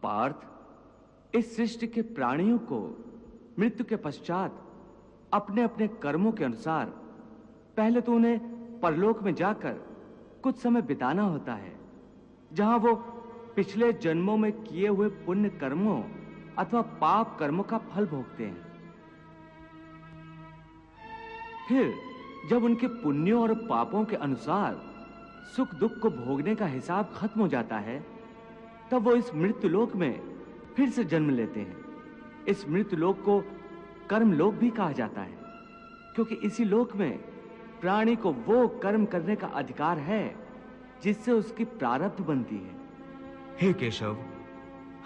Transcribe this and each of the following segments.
पार्थ, इस सृष्टि के प्राणियों को मृत्यु के पश्चात अपने अपने कर्मों के अनुसार पहले तो उन्हें परलोक में जाकर कुछ समय बिताना होता है, जहां वो पिछले जन्मों में किए हुए पुण्य कर्मों अथवा पाप कर्मों का फल भोगते हैं। फिर जब उनके पुण्यों और पापों के अनुसार सुख दुख को भोगने का हिसाब खत्म हो जाता है, तब वो इस मृत्यु लोक में फिर से जन्म लेते हैं। इस मृत्यु लोक को कर्म लोक भी कहा जाता है, क्योंकि इसी लोक में प्राणी को वो कर्म करने का अधिकार है जिससे उसकी प्रारब्ध बनती है। हे केशव,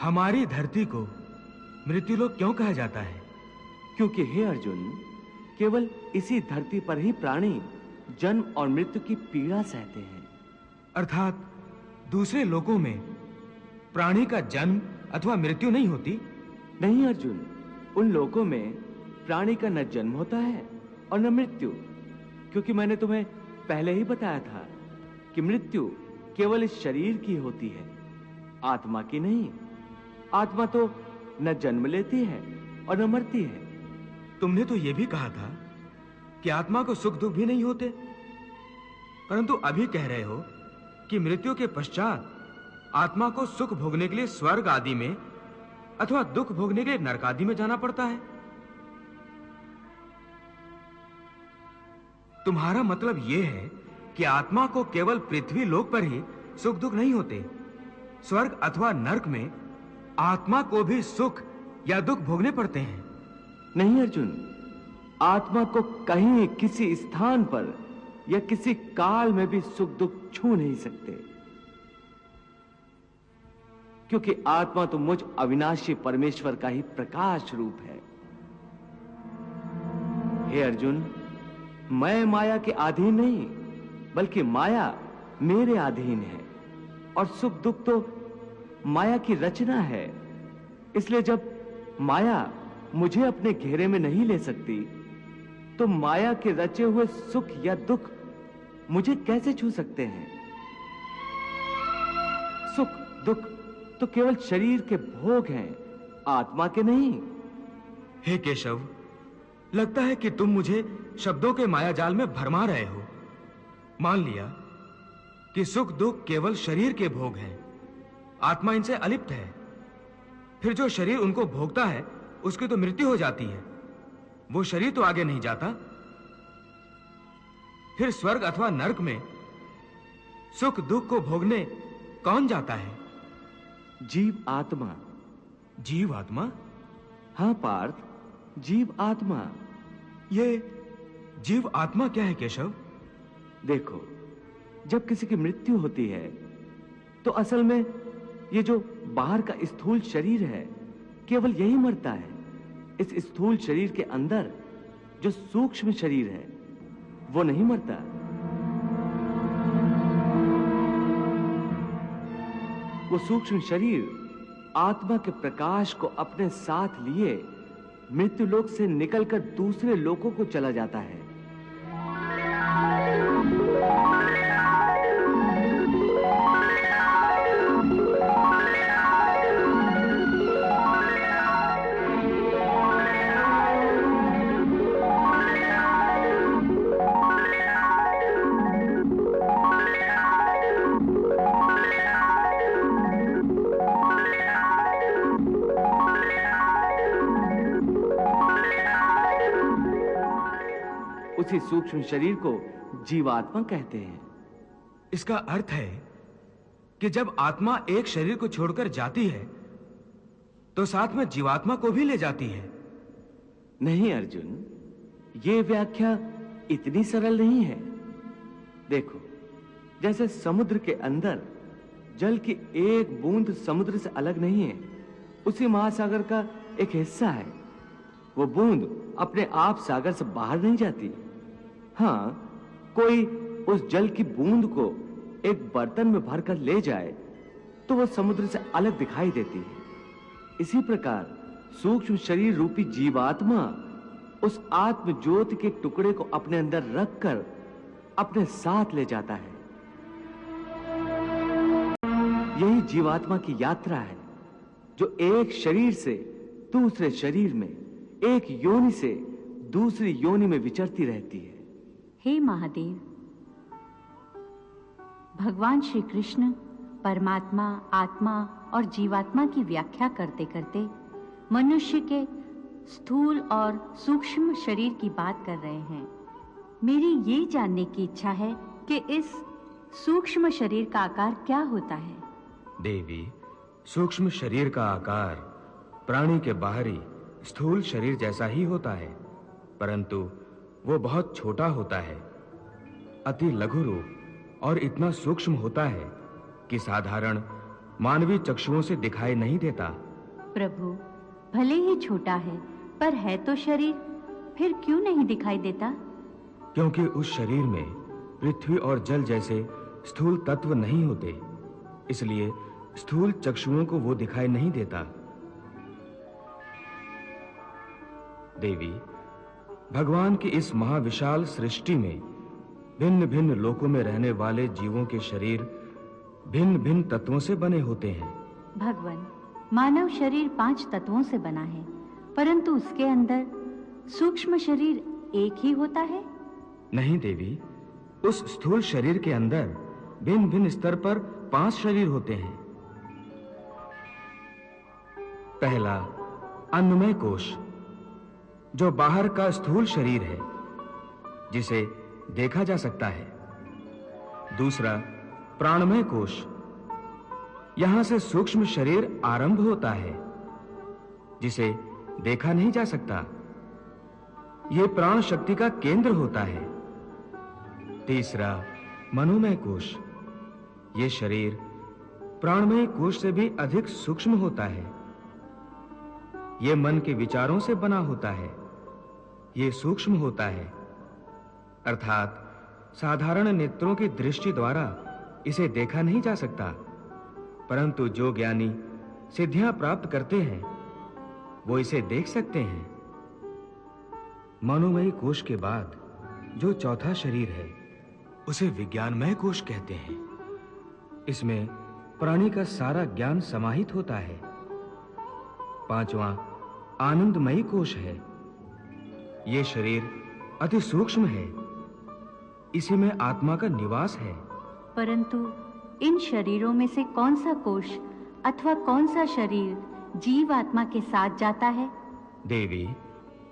हमारी धरती को मृत्युलोक क्यों कहा जाता है? क्योंकि हे अर्जुन, केवल इसी धरती पर ही प्राणी जन्म और मृत्यु की पीड़ा सहते हैं। अर्थात दूसरे लोकों में प्राणी का जन्म अथवा मृत्यु नहीं होती? नहीं अर्जुन, उन लोकों में प्राणी का न जन्म होता है और न मृत्यु, क्योंकि मैंने तुम्हें पहले ही बताया था कि मृत्यु केवल इस शरीर की होती है, आत्मा की नहीं। आत्मा तो न जन्म लेती है और न मरती है। तुमने तो यह भी कहा था कि आत्मा को सुख दुख भी नहीं होते, परंतु अभी कह रहे हो कि मृत्यु के पश्चात आत्मा को सुख भोगने के लिए स्वर्ग आदि में अथवा दुख भोगने के लिए नरक आदि में जाना पड़ता है। तुम्हारा मतलब यह है कि आत्मा को केवल पृथ्वी लोक पर ही सुख दुख नहीं होते, स्वर्ग अथवा नरक में आत्मा को भी सुख या दुख भोगने पड़ते हैं। नहीं अर्जुन, आत्मा को कहीं किसी स्थान पर या किसी काल में भी सुख दुख छू नहीं सकते, क्योंकि आत्मा तो मुझ अविनाशी परमेश्वर का ही प्रकाश रूप है। हे अर्जुन, मैं माया के अधीन नहीं, बल्कि माया मेरे अधीन है, और सुख दुख तो माया की रचना है। इसलिए जब माया मुझे अपने घेरे में नहीं ले सकती, तो माया के रचे हुए सुख या दुख मुझे कैसे छू सकते हैं? सुख दुख तो केवल शरीर के भोग हैं, आत्मा के नहीं। हे केशव, लगता है कि तुम मुझे शब्दों के माया जाल में भरमा रहे हो। मान लिया कि सुख दुख केवल शरीर के भोग हैं, आत्मा इनसे अलिप्त है। फिर जो शरीर उनको भोगता है उसकी तो मृत्यु हो जाती है, वो शरीर तो आगे नहीं जाता। फिर स्वर्ग अथवा नरक में सुख दुख को भोगने कौन जाता है? जीव आत्मा। जीव आत्मा? हां पार्थ, जीव आत्मा। ये जीव आत्मा क्या है केशव? देखो, जब किसी की मृत्यु होती है तो असल में ये जो बाहर का स्थूल शरीर है केवल यही मरता है। इस स्थूल शरीर के अंदर जो सूक्ष्म शरीर है वो नहीं मरता। वो सूक्ष्म शरीर आत्मा के प्रकाश को अपने साथ लिए मृत्यु लोक से निकलकर दूसरे लोकों को चला जाता है। उसी सूक्ष्म शरीर को जीवात्मा कहते हैं। इसका अर्थ है कि जब आत्मा एक शरीर को छोड़कर जाती है तो साथ में जीवात्मा को भी ले जाती है। नहीं अर्जुन, ये व्याख्या इतनी सरल नहीं है। देखो, जैसे समुद्र के अंदर जल की एक बूंद समुद्र से अलग नहीं है, उसी महासागर का एक हिस्सा है। वो बूंद अपने आप सागर से बाहर नहीं जाती। हां, कोई उस जल की बूंद को एक बर्तन में भरकर ले जाए तो वो समुद्र से अलग दिखाई देती है। इसी प्रकार सूक्ष्म शरीर रूपी जीवात्मा उस आत्म ज्योति के टुकड़े को अपने अंदर रखकर अपने साथ ले जाता है। यही जीवात्मा की यात्रा है। जो एक शरीर से दूसरे शरीर में, एक योनि से दूसरी योनि में विचरती रहती है। हे महादेव, भगवान श्री कृष्ण परमात्मा, आत्मा और जीवात्मा की व्याख्या करते करते मनुष्य के स्थूल और सूक्ष्म शरीर की बात कर रहे हैं। मेरी ये जानने की इच्छा है कि इस सूक्ष्म शरीर का आकार क्या होता है? देवी, सूक्ष्म शरीर का आकार प्राणी के बाहरी स्थूल शरीर जैसा ही होता है, परंतु वो बहुत छोटा होता है, अति लघु रूप और इतना सूक्ष्म होता है कि साधारण मानवीय चक्षुओं से दिखाई नहीं देता। प्रभु, भले ही छोटा है पर है तो शरीर, फिर क्यों नहीं दिखाई देता? क्योंकि उस शरीर में पृथ्वी और जल जैसे स्थूल तत्व नहीं होते, इसलिए स्थूल चक्षुओं को वो दिखाई नहीं देता। देवी, भगवान की इस महाविशाल सृष्टि में भिन्न-भिन्न लोकों में रहने वाले जीवों के शरीर भिन्न-भिन्न तत्वों से बने होते हैं। भगवान, मानव शरीर 5 तत्वों से बना है, परंतु उसके अंदर सूक्ष्म शरीर एक ही होता है? नहीं देवी, उस स्थूल शरीर के अंदर भिन्न-भिन्न स्तर पर 5 शरीर होते हैं। पहला, अन्नमय कोश, जो बाहर का स्थूल शरीर है, जिसे देखा जा सकता है। दूसरा, प्राणमय कोश, यहां से सूक्ष्म शरीर आरंभ होता है, जिसे देखा नहीं जा सकता। यह प्राण शक्ति का केंद्र होता है। तीसरा, मनोमय कोश, यह शरीर प्राणमय कोश से भी अधिक सूक्ष्म होता है। यह मन के विचारों से बना होता है, यह सूक्ष्म होता है, अर्थात साधारण नेत्रों की दृष्टि द्वारा इसे देखा नहीं जा सकता, परंतु जो ज्ञानी सिद्धियां प्राप्त करते हैं वो इसे देख सकते हैं। मनोमय कोश के बाद जो चौथा शरीर है उसे विज्ञानमय कोश कहते हैं। इसमें प्राणी का सारा ज्ञान समाहित होता है। पांचवां, आनंदमयी कोश है। यह शरीर अति सूक्ष्म है, इसी में आत्मा का निवास है। परंतु इन शरीरों में से कौन सा कोश अथवा कौन सा शरीर जीव आत्मा के साथ जाता है? देवी,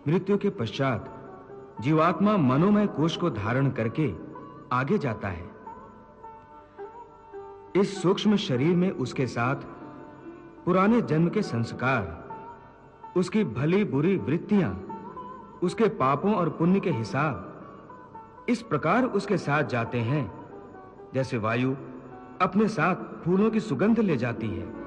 मृत्यु के पश्चात जीवात्मा मनोमय कोश को धारण करके आगे जाता है। इस सूक्ष्म शरीर में उसके साथ पुराने जन्म के संस्कार, उसकी भली बुरी वृत्तियां, उसके पापों और पुण्य के हिसाब इस प्रकार उसके साथ जाते हैं जैसे वायु अपने साथ फूलों की सुगंध ले जाती है।